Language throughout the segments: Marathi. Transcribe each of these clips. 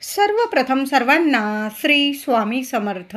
सर्वप्रथम सर्वांना श्री स्वामी समर्थ.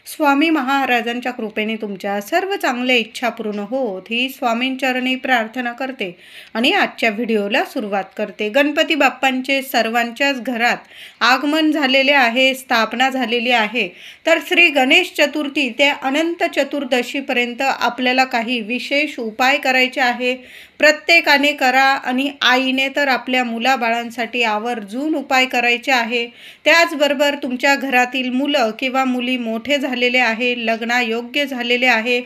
स्वामी महाराजांच्या कृपेने तुमच्या सर्व चांगल्या इच्छा पूर्ण होत ही स्वामींचरणी प्रार्थना करते आणि आजच्या व्हिडिओला सुरुवात करते. गणपती बाप्पांचे सर्वांच्याच घरात आगमन झालेले आहे, स्थापना झालेली आहे. तर श्री गणेश चतुर्थी ते अनंत चतुर्दशीपर्यंत आपल्याला काही विशेष उपाय करायचे आहे. प्रत्येकाने करा आणि आईने तर आपल्या मुलाबाळांसाठी आवर्जून उपाय करायचे आहे. त्याचबरोबर तुमच्या घरातील मुलं किंवा मुली मोठे झालेले आहे, लग्नायोग्य झालेले आहे,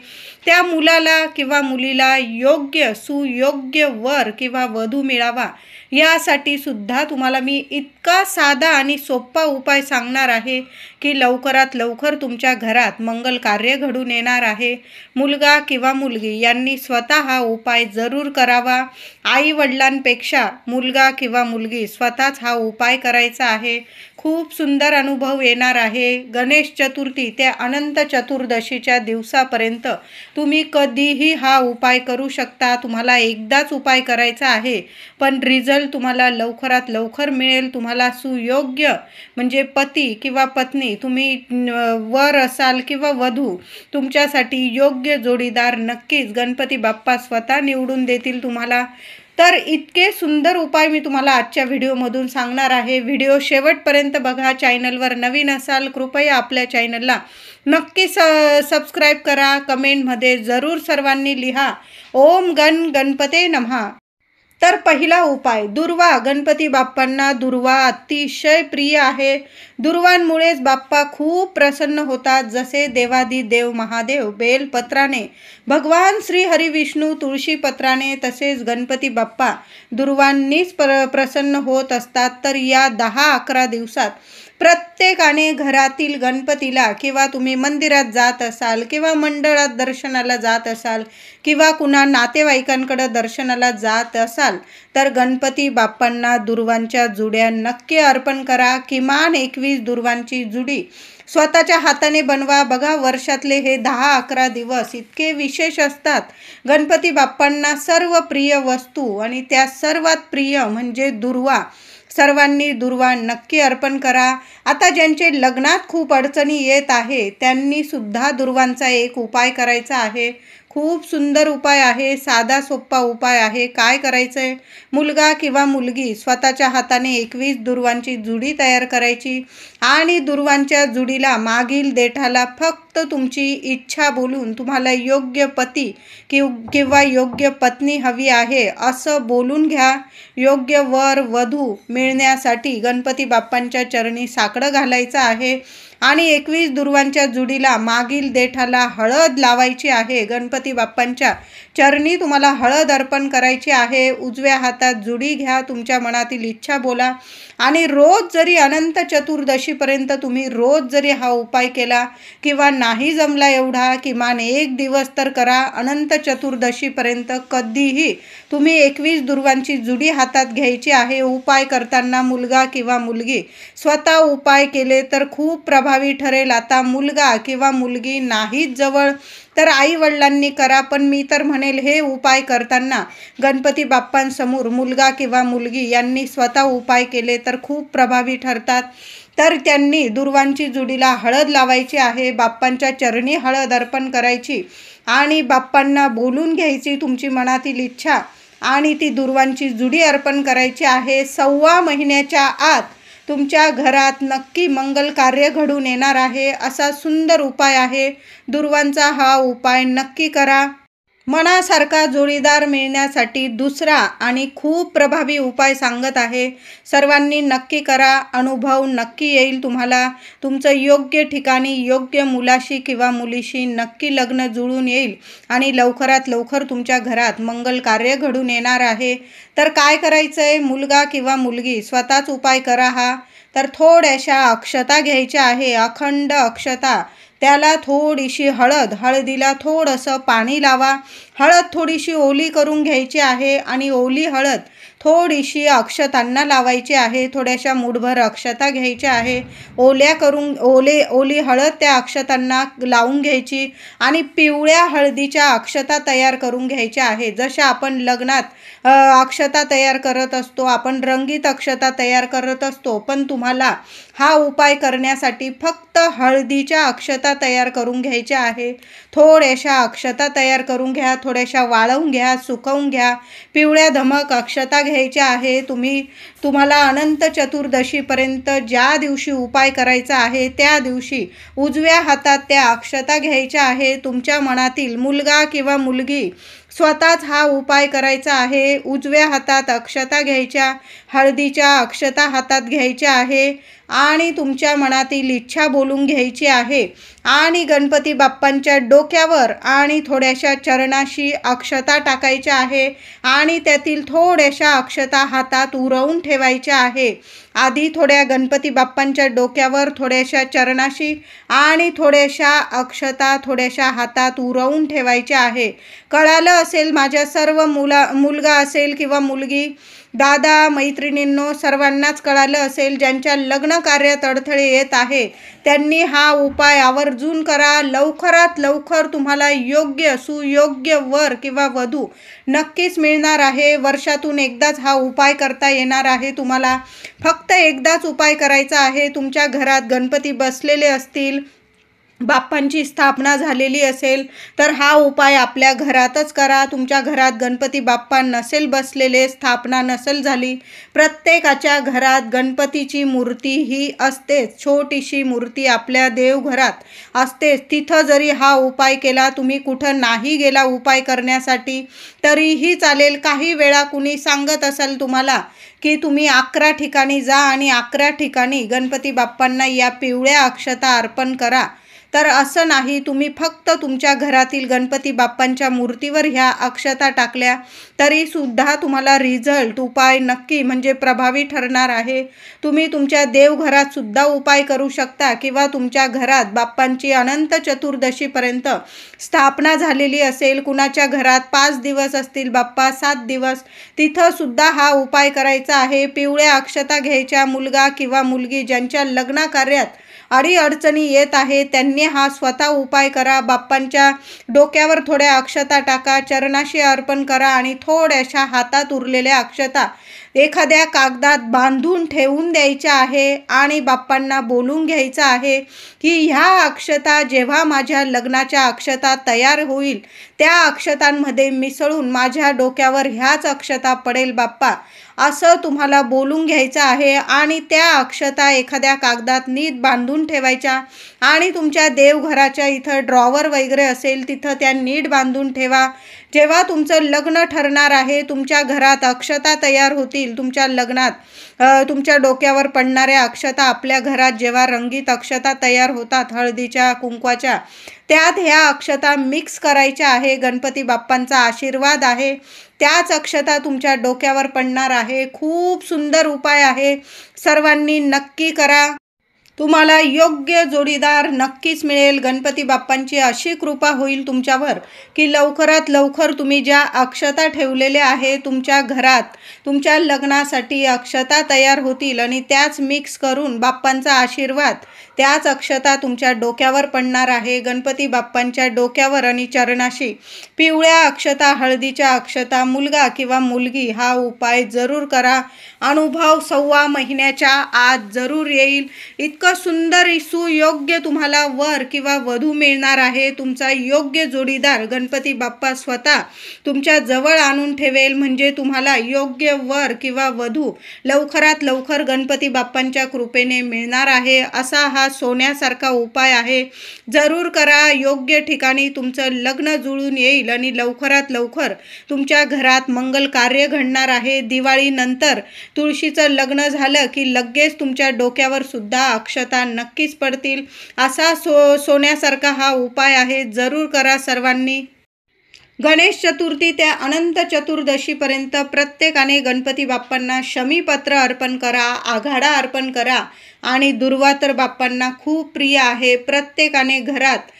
त्या मुलाला किंवा मुलीला योग्य सुयोग्य वर किंवा वधू मिळावा यासाठी सुद्धा तुम्हाला मी इतका साधा आणि सोपा उपाय सांगणार आहे की लवकरात लवकर तुमच्या घरात मंगल कार्य घडून येणार आहे. मुलगा किंवा मुलगी यांनी स्वतः हा उपाय जरूर करावा. आई वडिलांपेक्षा मुलगा किंवा मुलगी स्वतःच हा उपाय करायचा आहे. खूप सुंदर अनुभव येणार आहे. गणेश चतुर्थी ते अनंत चतुर्दशीच्या दिवसापर्यंत तुम्ही कधीही हा उपाय करू शकता. तुम्हाला एकदाच उपाय करायचा आहे, पण रिझल्ट तुम्हाला लवकरात लवकर मिळेल. तुम्हाला सुयोग्य म्हणजे पती किंवा पत्नी, तुम्ही वर असाल किंवा वधू, तुमच्यासाठी योग्य जोडीदार नक्कीच गणपती बाप्पा स्वतः निवडून देतील तुम्हाला. तर इतके सुंदर उपाय मी तुम्हाला आजच्या व्हिडिओमधून सांगणार आहे. व्हिडिओ शेवटपर्यंत बघा. चॅनलवर नवीन असाल कृपया आपल्या चॅनलला नक्की सबस्क्राईब करा. कमेंटमध्ये जरूर सर्वांनी लिहा ओम गणपते नमः. तर पहिला उपाय दुर्वा. गणपती बाप्पांना दुर्वा अतिशय प्रिय आहे. दुर्वांमुळेच बाप्पा खूप प्रसन्न होतात. जसे देवादिदेव महादेव बेलपत्राने, भगवान श्री हरी विष्णू तुळशी पत्राने, तसेच गणपती बाप्पा दुर्वांनीच प्रसन्न होत असतात. तर या 10-11 दिवसात प्रत्येकाने घरातील गणपतीला, किंवा तुम्ही मंदिरात जात असाल किंवा मंडळात दर्शनाला जात असाल किंवा कुणा नातेवाईकांकडे दर्शनाला जात असाल तर गणपती बाप्पांना दुर्वांच्या जुड्या नक्की अर्पण करा. किमान 21 दुर्वांची जुडी स्वतःच्या हाताने बनवा. बघा, वर्षातले हे 10-11 दिवस इतके विशेष असतात. गणपती बाप्पांना सर्व प्रिय वस्तू आणि त्या सर्वात प्रिय म्हणजे दुर्वा. सर्वांनी दुर्वा नक्की अर्पण करा. आता ज्यांचे लग्नात खूप अडचणी येत आहे त्यांनी सुद्धा दुर्वांचा एक उपाय करायचा आहे. खूप सुंदर उपाय आहे, साधा सोपा उपाय आहे. काय करायचं आहे? मुलगा किंवा मुलगी स्वतःच्या हाताने 21 दुर्वांची जुडी तयार करायची आणि दुर्वांच्या जुडीला मागील देठाला फक्त तुमची इच्छा बोलून, तुम्हाला योग्य पती किंवा योग्य पत्नी हवी आहे असं बोलून घ्या. योग्य वर वधू मिळण्यासाठी गणपती बाप्पांच्या चरणी साकडं घालायचं आहे आणि 21 दुर्वांच्या जुडीला मागील देठाला हळद लावायची आहे. गणपती बाप्पांच्या चरणी तुम्हाला हळद अर्पण करायची आहे. उजव्या हातात जुडी घ्या, तुमच्या मनातील इच्छा बोला आणि रोज जरी अनंत चतुर्दशीपर्यंत तुम्ही रोज जरी हा उपाय केला किंवा नाही जमला एवढा, किमान 1 दिवस तर करा. अनंत चतुर्दशीपर्यंत कधीही तुम्ही 21 दुर्वांची जुडी हातात घ्यायची आहे. उपाय करताना मुलगा किंवा मुलगी स्वतः उपाय केले तर खूप प्रभावी ठरेल. आता मुलगा किंवा मुलगी नाहीच जवळ तर आई वडिलांनी करा, पण मी तर म्हणेल हे उपाय करताना गणपती बाप्पांसमोर मुलगा किंवा मुलगी यांनी स्वतः उपाय केले तर खूप प्रभावी ठरतात. तर त्यांनी दुर्वांची जुडीला हळद लावायची आहे, बाप्पांच्या चरणी हळद अर्पण करायची आणि बाप्पांना बोलून घ्यायची तुमची मनातील इच्छा आणि ती दुर्वांची जुडी अर्पण करायची आहे. 1.25 महिन्याच्या आत तुमच्या घरात नक्की मंगल कार्य घडून येणार आहे. असा सुंदर उपाय आहे. दुर्वांचा हा उपाय नक्की करा. मनासारखा जोडीदार मिळण्यासाठी दुसरा आणि खूप प्रभावी उपाय सांगत आहे. सर्वांनी नक्की करा. अनुभव नक्की येईल तुम्हाला. तुमचं योग्य ठिकाणी योग्य मुलाशी किंवा मुलीशी नक्की लग्न जुळून येईल आणि लवकरात लवकर तुमच्या घरात मंगल कार्य घडून येणार आहे. तर काय करायचं आहे? मुलगा किंवा मुलगी स्वतःच उपाय करा हा. तर थोड्याशा अक्षता घ्यायच्या आहे, अखंड अक्षता. त्याला थोडीशी हळद, हळदीला थोडंसं पाणी लावा. हळद थोडीशी ओली करून घ्यायची आहे आणि ओली हळद थोडीशी अक्षतांना लावायची आहे, थोड्याशा मूठभर अक्षता घ्यायच्या आहे, ओली हळद त्या अक्षतांना लावून घ्यायची आणि पिवळ्या हळदीच्या अक्षता तयार करून घ्यायच्या आहे। जशा आपण लग्नात अक्षता तयार करत असतो, आपण रंगीत अक्षता तयार करत असतो, पण तुम्हाला हा उपाय करण्यासाठी फक्त हळदीच्या अक्षता तयार करून घ्यायच्या आहे। थोड्याशा अक्षता तयार करून घ्या, थोड्याशा वाळवून घ्या, सुकवून घ्या, पिवळ्या धमक अक्षता घ्यायच्या आहे। तुम्हाला अनंत चतुर्दशीपर्यंत ज्या दिवशी उपाय करायचा आहे त्या दिवशी उजव्या हातात त्या अक्षता घ्यायच्या आहे। तुमच्या मनातील मुलगा किंवा मुलगी स्वतःच हा उपाय करायचा आहे। उजव्या हातात अक्षता घ्यायच्या, हळदीच्या अक्षता हातात घ्यायच्या आहे आणि तुमच्या मनातील इच्छा बोलून घ्यायची आहे आणि गणपती बाप्पांच्या डोक्यावर आणि थोड्याशा चरणाशी अक्षता टाकायच्या आहे आणि त्यातील थोड्याशा अक्षता हातात उरवून ठेवायच्या आहे। आधी थोड्या गणपती बाप्पांच्या डोक्यावर, थोड्याशा चरणाशी आणि थोड्याशा अक्षता थोड्याशा हातात उरवून ठेवायच्या आहे। कळालं असेल माझ्या सर्व मुलगा असेल किंवा मुलगी, दादा, मैत्रिणींनो, सर्वांनाच कळालं असेल। ज्यांच्या लग्न कार्यात अडथळे येत आहे त्यांनी हा उपाय आवर्जून करा। लवकरात लवकर तुम्हाला योग्य सुयोग्य वर किंवा वधू नक्कीच मिळणार आहे। वर्षातून एकदाच हा उपाय करता येणार आहे तुम्हाला। फक्त एकदाच उपाय करायचा आहे। तुमच्या घरात गणपती बसलेले असतील, बाप्पांची स्थापना झालेली असेल तर हा उपाय आपल्या घरातच करा। तुमच्या घरात गणपती बाप्पा नसेल बसलेले, स्थापना नसेल झाली, प्रत्येकाच्या घरात गणपतीची मूर्ती ही असतेच, छोटीशी मूर्ती आपल्या देवघरात असतेच। तिथं जरी हा उपाय केला, तुम्ही कुठं नाही गेला उपाय करण्यासाठी तरीही चालेल। काही वेळा कुणी सांगत असेल तुम्हाला की तुम्ही 11 ठिकाणी जा आणि 11 ठिकाणी गणपती बाप्पांना या पिवळ्या अक्षता अर्पण करा, तर असं नाही। तुम्ही फक्त तुमच्या घरातील गणपती बाप्पांच्या मूर्तीवर ह्या अक्षता टाकल्या तरी सुद्धा तुम्हाला रिझल्ट, उपाय नक्की म्हणजे प्रभावी ठरणार आहे। तुम्ही तुमच्या देवघरात सुद्धा उपाय करू शकता किंवा तुमच्या घरात बाप्पांची अनंत चतुर्दशीपर्यंत स्थापना झालेली असेल, कुणाच्या घरात 5 दिवस असतील बाप्पा, 7 दिवस, तिथं सुद्धा हा उपाय करायचा आहे। पिवळ्या अक्षता घ्यायच्या। मुलगा किंवा मुलगी ज्यांच्या लग्न कार्यात अडीअडचणी येत आहे त्यांनी हा स्वतः उपाय करा। बाप्पांच्या डोक्यावर थोड्या अक्षता टाका, चरणाशी अर्पण करा आणि थोड्याशा हातात उरलेल्या अक्षता एखाद्या कागदात बांधून ठेवून द्यायच्या आहे आणि बाप्पांना बोलून घ्यायचं आहे की ह्या अक्षता जेव्हा माझ्या लग्नाच्या अक्षता तयार होईल त्या अक्षतांमध्ये मिसळून माझ्या डोक्यावर ह्याच अक्षता पडेल बाप्पा, असं तुम्हाला बोलून घ्यायचं आहे आणि त्या अक्षता एखाद्या कागदात नीट बांधून ठेवायच्या आणि तुमच्या देवघराच्या इथं ड्रॉवर वगैरे असेल तिथं त्या नीट बांधून ठेवा। जेव्हा तुमचं लग्न ठरणार आहे, तुमच्या घरात अक्षता तयार होतील, तुमच्या लग्नात तुमच्या डोक्यावर पडणाऱ्या अक्षता आपल्या घरात जेव्हा रंगीत अक्षता तयार होतात हळदीच्या, कुंकवाच्या, त्यात ह्या अक्षता मिक्स करायच्या आहे। गणपती बाप्पांचा आशीर्वाद आहे, त्याच अक्षता तुमच्या डोक्यावर पडणार आहे। खूप सुंदर उपाय आहे, सर्वांनी नक्की करा। तुम्हाला योग्य जोडीदार नक्कीच मिळेल। गणपती बाप्पांची अशी कृपा होईल तुमच्यावर की लवकरात लवकर तुम्ही ज्या अक्षता ठेवलेल्या आहे तुमच्या घरात, तुमच्या लग्नासाठी अक्षता तयार होतील आणि त्याच मिक्स करून बाप्पांचा आशीर्वाद त्याच अक्षता तुमच्या डोक्यावर पडणार आहे। गणपती बाप्पांच्या डोक्यावर आणि चरणाशी पिवळ्या अक्षता, हळदीच्या अक्षता, मुलगा किंवा मुलगी हा उपाय जरूर करा। अनुभव 1.25 महिन्याच्या आत जरूर येईल। इतकं सुंदर सुयोग्य तुम्हाला वर किंवा वधू मिळणार आहे। तुमचा योग्य जोडीदार गणपती बाप्पा स्वतः तुमच्या जवळ आणून ठेवेल, म्हणजे तुम्हाला योग्य वर किंवा वधू लवकरात लवकर गणपती बाप्पांच्या कृपेने मिळणार आहे। असा हा सोन्यासारखा उपाय आहे, जरूर करा। योग्य ठिकाणी तुमचं लग्न जुळून येईल आणि लवकरात लवकर तुमच्या घरात मंगल कार्य घडणार आहे। दिवाळीनंतर तुळशीचं लग्न झालं की लगेच तुमच्या डोक्यावर सुद्धा अक्षता नक्कीच पडतील। असा सोन्यासारखा हा उपाय आहे, जरूर करा सर्वांनी। गणेश चतुर्थी ते अनंत चतुर्दशीपर्यंत प्रत्येकाने गणपती बाप्पांना शमीपत्र अर्पण करा, आघाडा अर्पण करा आणि दुर्वा तर बाप्पांना खूप प्रिय आहे. प्रत्येकाने घरात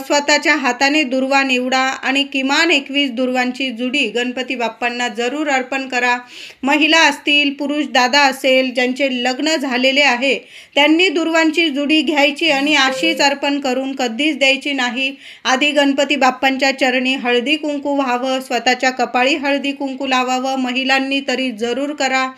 स्वतःच्या हाताने दुर्वा निवडा आणि किमान 21 दुर्वांची जुडी गणपती बाप्पांना जरूर अर्पण करा. महिला असतील, पुरुष दादा असेल, ज्यांचे लग्न झालेले आहे त्यांनी दुर्वांची जुडी घ्यायची आणि अशीच अर्पण करून कधीच द्यायची नाही. आधी गणपती बाप्पांच्या चरणी हळदी कुंकू व्हावं, स्वतःच्या कपाळी हळदी कुंकू लावावं, महिलांनी तरी जरूर करा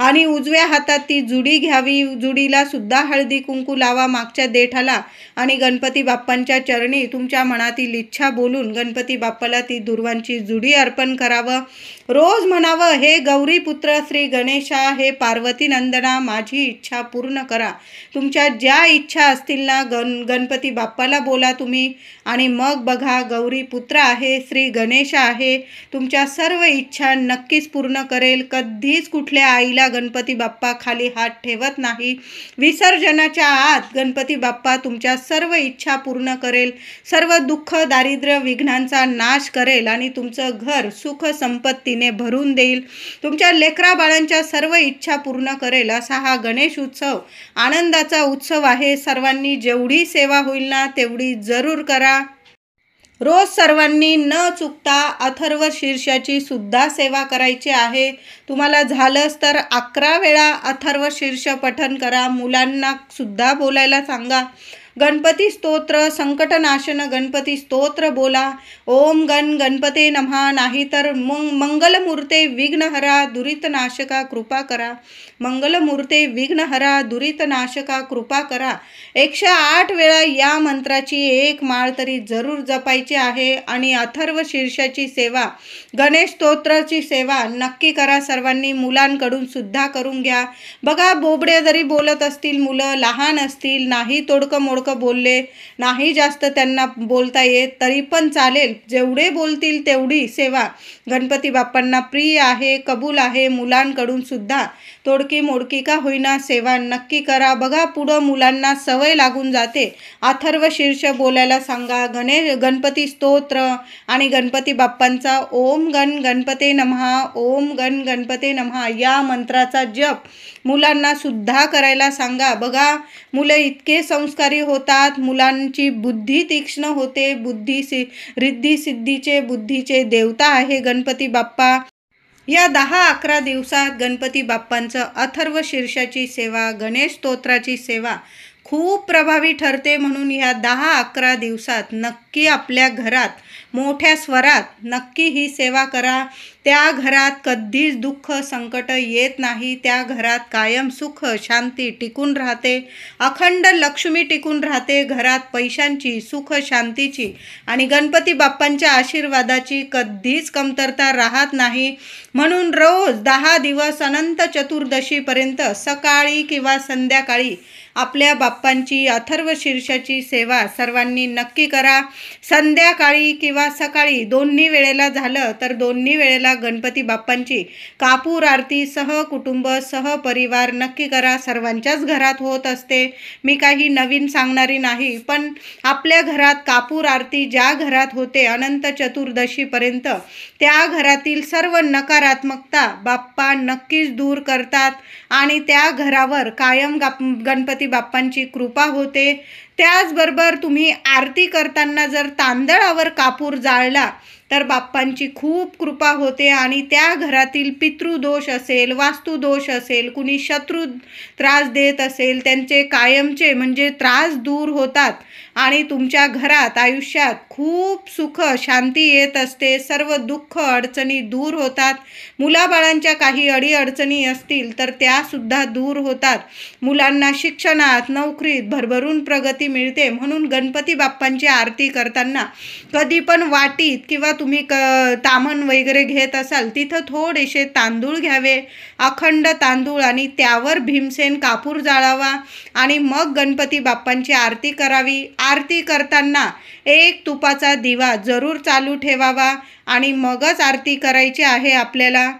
आणि उजव्या हातात ती जुडी घ्यावी. जुडीला सुद्धा हळदी कुंकू लावा मागच्या देठाला आणि गणपती बाप्पांच्या चरणी तुमच्या मनातील इच्छा बोलून गणपती बाप्पाला ती दुर्वांची जुडी अर्पण करावं. रोज म्हणावं, हे गौरीपुत्र श्री गणेशा, हे पार्वती नंदना, माझी इच्छा पूर्ण करा. तुमच्या ज्या इच्छा असतील ना गणपती बाप्पाला बोला तुम्ही आणि मग बघा, गौरीपुत्र आहे, श्री गणेशा आहे, तुमच्या सर्व इच्छा नक्कीच पूर्ण करेल. कधीच कुठल्या आईला गणपती बाप्पा खाली हात ठेवत नाही. विसर्जनाच्या आत गणपती बाप्पा तुमच्या सर्व इच्छा पूर्ण करेल, सर्व दुःख दारिद्र्य विघ्नांचा नाश करेल आणि तुमचं घर सुख संपत्तीने भरून देईल. तुमच्या लेकरा बाळांच्या सर्व इच्छा पूर्ण करेल. असा हा गणेश उत्सव आनंदाचा उत्सव आहे. सर्वांनी जेवढी सेवा होईल ना तेवढी जरूर करा. रोज सर्वांनी न चुकता अथर्व शीर्षाची सुद्धा सेवा करायची आहे. तुम्हाला झालंच तर 11 वेळा अथर्व शीर्ष पठण करा. मुलांना सुद्धा बोलायला सांगा. गणपती स्तोत्र, संकटनाशन गणपती स्तोत्र बोला. ओम गणपते नमः, नाहीतर मंगलमूर्ते विघ्नहरा दुरितनाशका कृपा करा. मंगलमूर्ते विघ्नहरा दुरितनाशका कृपा करा. 108 वेळा या मंत्राची एक माळ तरी जरूर जपायची आहे आणि अथर्व शीर्षाची सेवा, गणेश स्तोत्राची सेवा नक्की करा. सर्वांनी मुलांकडून सुद्धा करून घ्या. बघा, बोबडे जरी बोलत असतील, मुलं लहान असतील, नाही तोडकं मोडकं बोलले, नाही जास्त त्यांना बोलता येत तरी पण चालेल, जेवढे बोलतील तेवढी सेवा गणपती बाप्पांना प्रिय आहे, कबूल आहे. मुलांकडून सुद्धा तोडकी मोडकी का होईना सेवा नक्की करा. बघा, पुढं मुलांना सवय लागून जाते. अथर्व शीर्ष बोलायला सांगा, गणपती स्तोत्र आणि गणपती बाप्पांचा ओम गणपते नमः, ओम गणपते नमः या मंत्राचा जप मुलांना सुद्धा करायला सांगा. बघा, मुलं इतके संस्कारी होतात, मुलांची बुद्धी तीक्ष्ण होते. रिद्धी सिद्धीचे बुद्धीचे देवता आहे गणपती बाप्पा. या 10-11 दिवसात गणपती बाप्पांचं अथर्व शीर्षाची सेवा, गणेश स्तोत्राची सेवा खूप प्रभावी ठरते. म्हणून ह्या 10-11 दिवसात नक्की आपल्या घरात मोठ्या स्वरात नक्की ही सेवा करा. त्या घरात कधीच दुःख संकट येत नाही. त्या घरात कायम सुख शांती टिकून राहते. अखंड लक्ष्मी टिकून राहते. घरात पैशांची, सुख शांतीची आणि गणपती बाप्पांच्या आशीर्वादाची कधीच कमतरता राहत नाही. म्हणून रोज 10 दिवस अनंत चतुर्दशीपर्यंत सकाळी किंवा संध्याकाळी आपल्या बाप्पांची अथर्व शीर्षाची सेवा सर्वांनी नक्की करा. संध्याकाळी किंवा सकाळी दोन्ही वेळेला झालं तर दोन्ही वेळेला गणपती बाप्पांची कापूर आरती सहकुटुंब सहपरिवार नक्की करा. सर्वांच्याच घरात होत असते, मी काही नवीन सांगणारी नाही, पण आपल्या घरात कापूर आरती ज्या घरात होते अनंत चतुर्दशीपर्यंत त्या घरातील सर्व नकारात्मकता बाप्पा नक्कीच दूर करतात आणि त्या घरावर कायम गणपती बाप्पांची कृपा होते. त्याचबरोबर तुम्ही आरती करताना जर तांदळावर कापूर जाळला तर बाप्पांची खूप कृपा होते आणि त्या घरातील पितृदोष असेल, वास्तुदोष असेल, कुणी शत्रू त्रास देत असेल, त्यांचे कायमचे म्हणजे त्रास दूर होतात आणि तुमच्या घरात आयुष्यात खूप सुख शांती येत असते. सर्व दुःख अडचणी दूर होतात. मुलाबाळांच्या काही अडीअडचणी असतील तर त्यासुद्धा दूर होतात. मुलांना शिक्षणात, नोकरीत भरभरून प्रगती मिळते. म्हणून गणपती बाप्पांची आरती करताना कधी पण वाटीत किंवा तुम्ही ताम्हण वगैरे घेत असाल तिथं थोडेसे तांदूळ घ्यावे, अखंड तांदूळ, आणि त्यावर भीमसेन कापूर जाळावा आणि मग गणपती बाप्पांची आरती करावी. आरती करताना एक तुपाचा दिवा जरूर चालू ठेवावा आणि मगच आरती करायची आहे आपल्याला.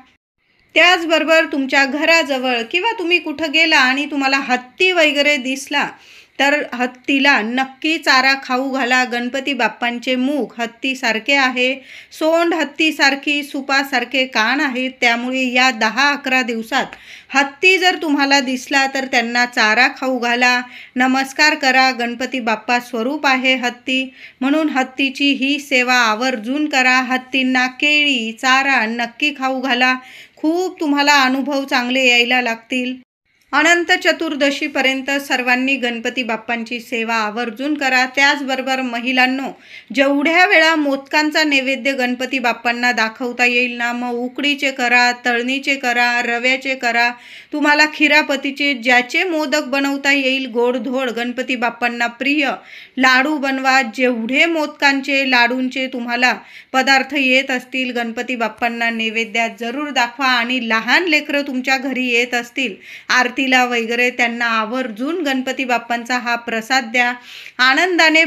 त्याचबरोबर तुमच्या घराजवळ किंवा तुम्ही कुठं गेला आणि तुम्हाला हत्ती वगैरे दिसला तर हत्तीला नक्की चारा खाऊ घाला. गणपती बाप्पांचे मुख हत्तीसारखे आहे, सोंड हत्तीसारखी, सुपासारखे कान आहेत. त्यामुळे या 10-11 दिवसात हत्ती जर तुम्हाला दिसला तर त्यांना चारा खाऊ घाला, नमस्कार करा. गणपती बाप्पा स्वरूप आहे हत्ती, म्हणून हत्तीची ही सेवा आवर्जून करा. हत्तींना केळी, चारा नक्की खाऊ घाला. खूप तुम्हाला अनुभव चांगले यायला लागतील. अनंत चतुर्दशीपर्यंत सर्वांनी गणपती बाप्पांची सेवा आवर्जून करा. त्याचबरोबर महिलांनो, जेवढ्या वेळा मोदकांचा नैवेद्य गणपती बाप्पांना दाखवता येईल ना, मग उकडीचे करा, तळणीचे करा, रव्याचे करा, तुम्हाला खिरापतीचे ज्याचे मोदक बनवता येईल, गोडधोड गणपती बाप्पांना प्रिय लाडू बनवा. जेवढे मोदकांचे, लाडूंचे तुम्हाला पदार्थ येत असतील गणपती बाप्पांना नैवेद्यात जरूर दाखवा. आणि लहान लेकरं तुमच्या घरी येत असतील आरतीला वगैरे, त्यांना आवर्जून गणपती बाप्पांचा हा प्रसाद द्या. आनंदाने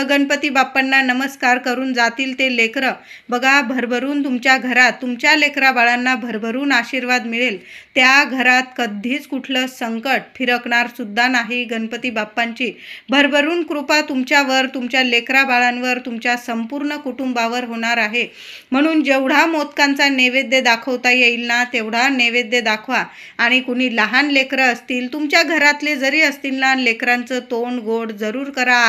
गणपती बाप्पांना नमस्कार करून जातील ते लेकरं. बघा, भरभरून तुमच्या घरात तुमच्या लेकरा बाळांना भरभरून आशीर्वाद मिळेल. त्या घरात कधीच कुठलं संकट फिरकणार सुद्धा नाही. गणपती बाप्पांची भरभरून कृपा तुमच्यावर, तुमच्या लेकरा बाळांवर, तुमच्या संपूर्ण कुटुंबावर होणार आहे. म्हणून जेवढा मोदकांचा नैवेद्य दाखवता येईल ना, तेवढा नैवेद्य दाखवा. आणि कुणी लहान लेकरं असतील तुमच्या घरातले जरी असतील ना, लेकरांचं तोंड गोड जरूर करा.